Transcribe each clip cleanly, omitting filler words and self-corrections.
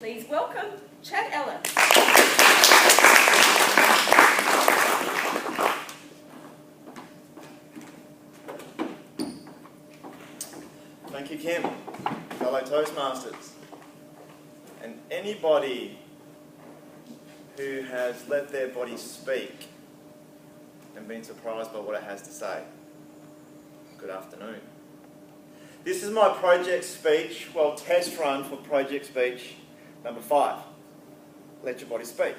Please welcome Chad Ellis. Thank you, Kim, fellow Toastmasters, and anybody who has let their body speak and been surprised by what it has to say. Good afternoon. This is my project speech, test run for project speech number 5. Let your body speak.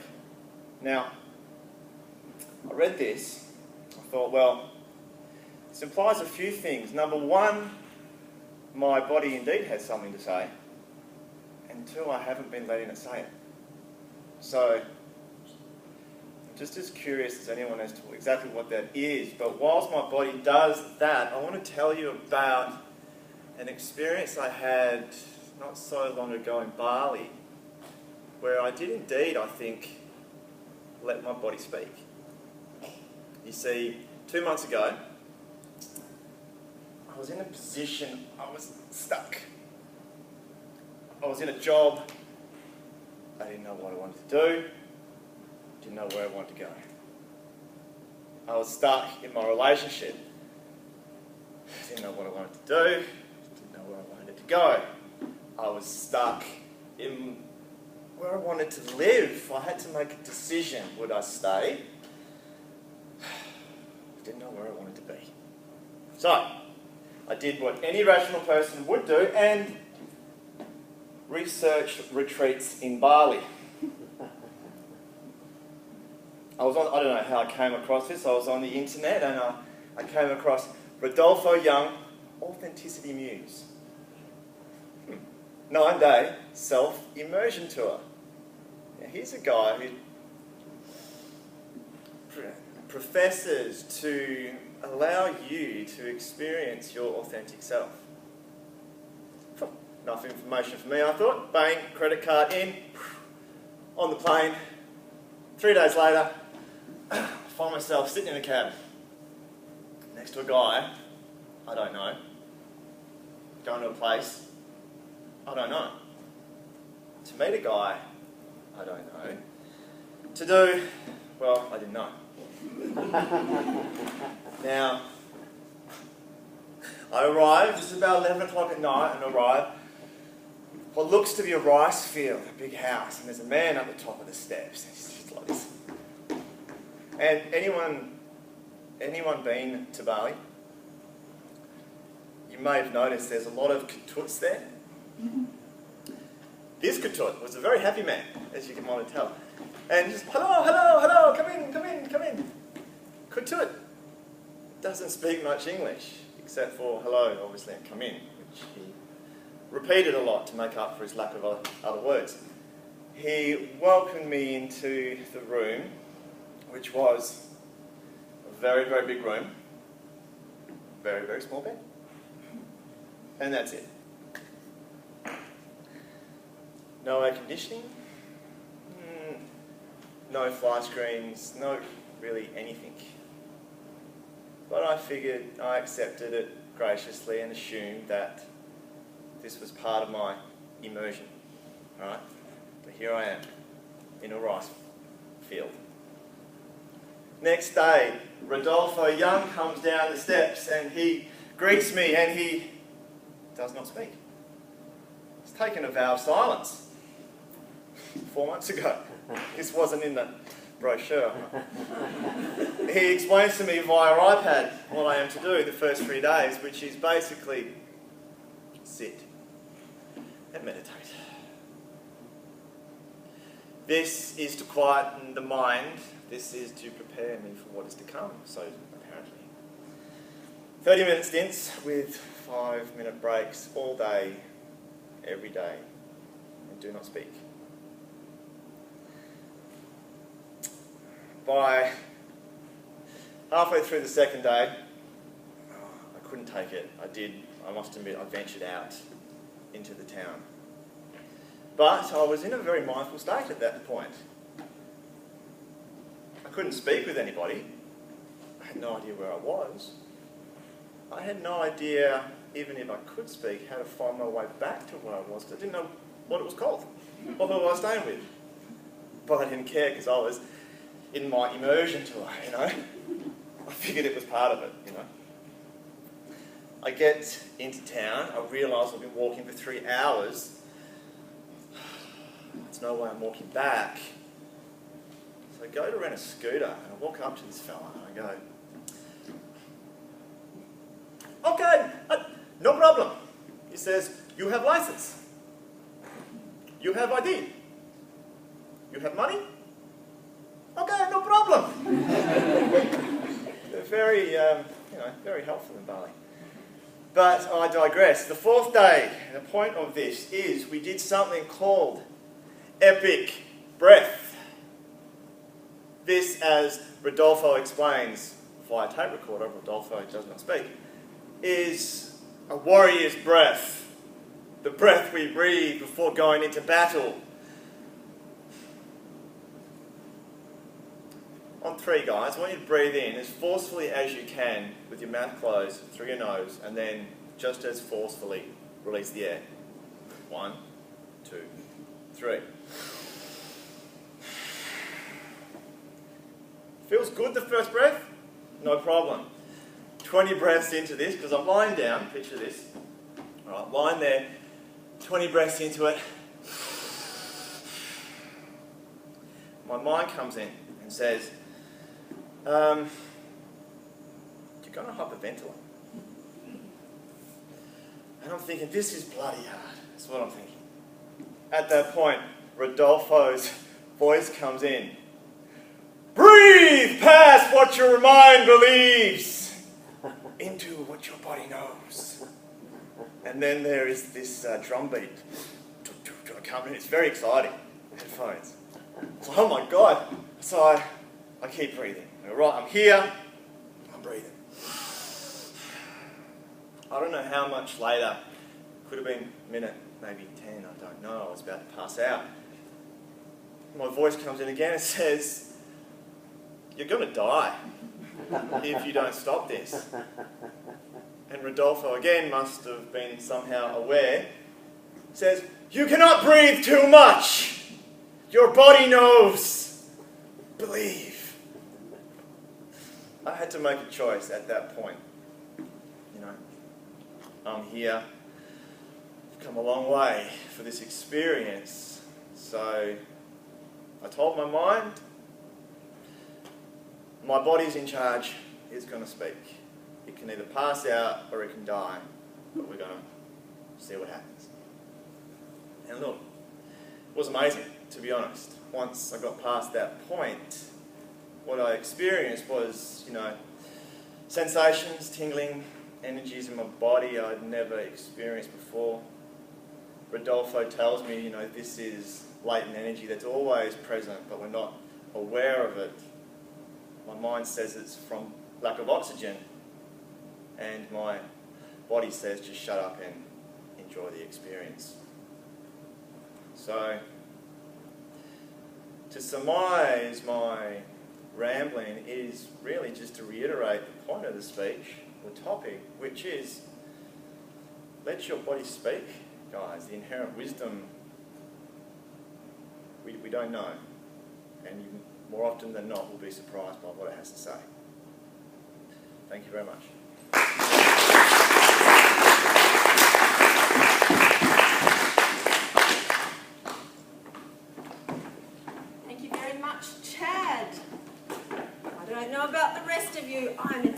Now, I read this, I thought, this implies a few things. Number 1, my body indeed has something to say, and 2, I haven't been letting it say it. So, I'm just as curious as anyone as to exactly what that is, but whilst my body does that, I want to tell you about an experience I had not so long ago in Bali, where I did indeed, I think, let my body speak. You see, 2 months ago, I was in a position, I was stuck. I was in a job, I didn't know what I wanted to do, didn't know where I wanted to go. I was stuck in my relationship, didn't know what I wanted to do, didn't know where I wanted to go. I was stuck in where I wanted to live. I had to make a decision. Would I stay? I didn't know where I wanted to be. So, I did what any rational person would do and researched retreats in Bali. I don't know how I came across this. I was on the internet and I came across Rodolfo Young, Authenticity Muse. 9-day self-immersion tour. Now, he's a guy who professes to allow you to experience your authentic self. Enough information for me, I thought. Bang, credit card in, on the plane. 3 days later, I find myself sitting in a cab next to a guy I don't know, going to a place I don't know, to meet a guy I don't know, to do, I didn't know. Now, I arrived, this is about 11 o'clock at night, and arrive what looks to be a rice field, a big house, and there's a man at the top of the steps, and he's just like this. And anyone been to Bali? You may have noticed there's a lot of katuts there. This katut was a very happy man, as you can want to tell. And just, hello, come in. Katut doesn't speak much English, except for hello, obviously, and come in, which he repeated a lot to make up for his lack of other words. He welcomed me into the room, which was a very, very big room, very, very small bed. And that's it. No air conditioning, no fly screens, no really anything. But I figured, I accepted it graciously and assumed that this was part of my immersion, right? But here I am, in a rice field. Next day, Rodolfo Young comes down the steps and he greets me and he does not speak. He's taken a vow of silence. 4 months ago. This wasn't in the brochure. He explains to me via iPad what I am to do the first 3 days, which is basically sit and meditate. This is to quieten the mind. This is to prepare me for what is to come, so apparently. 30-minute stints with 5-minute breaks all day, every day, and do not speak. By halfway through the second day, I couldn't take it. I must admit, I ventured out into the town. But I was in a very mindful state at that point. I couldn't speak with anybody. I had no idea where I was. I had no idea, even if I could speak, how to find my way back to where I was. I didn't know what it was called. or who I was staying with. But I didn't care because I was in my immersion tour, you know. I figured it was part of it, you know. I get into town, I realise I've been walking for 3 hours. There's no way I'm walking back. So I go to rent a scooter and I walk up to this fella and I go, okay, no problem. He says, you have license. You have ID. You have money? Okay, no problem. They're very, very helpful in Bali. But I digress. The fourth day, the point of this is we did something called epic breath. This, as Rodolfo explains via tape recorder, Rodolfo does not speak, is a warrior's breath. The breath we breathe before going into battle. On 3, guys, I want you to breathe in as forcefully as you can with your mouth closed through your nose, and then just as forcefully release the air. 1, 2, 3. Feels good, the first breath? No problem. 20 breaths into this, because I'm lying down, picture this. All right, lying there, 20 breaths into it. My mind comes in and says, you're going to hyperventilate. And I'm thinking, this is bloody hard. That's what I'm thinking. At that point, Rodolfo's voice comes in. Breathe past what your mind believes into what your body knows. And then there is this drum beat. Coming in. It's very exciting. Headphones. So, oh my God. So I keep breathing. Right, I'm here. I'm breathing. I don't know how much later. Could have been a minute, maybe 10. I don't know. I was about to pass out. My voice comes in again and says, you're going to die if you don't stop this. And Rodolfo again must have been somehow aware. Says, you cannot breathe too much. Your body knows. Believe. I had to make a choice at that point. You know, I'm here. I've come a long way for this experience. So I told my mind, my body's in charge. It's going to speak. It can either pass out or it can die. But we're going to see what happens. And look, it was amazing, to be honest. Once I got past that point, what I experienced was, sensations, tingling, energies in my body I'd never experienced before. Rodolfo tells me, this is latent energy that's always present, but we're not aware of it. My mind says it's from lack of oxygen, and my body says just shut up and enjoy the experience. So, to surmise my rambling is really just to reiterate the point of the speech, the topic, which is let your body speak, guys. The inherent wisdom we don't know, and you, more often than not, will be surprised by what it has to say. Thank you very much. Thank you very much, Chad. I don't know about the rest of you. I'm inspired.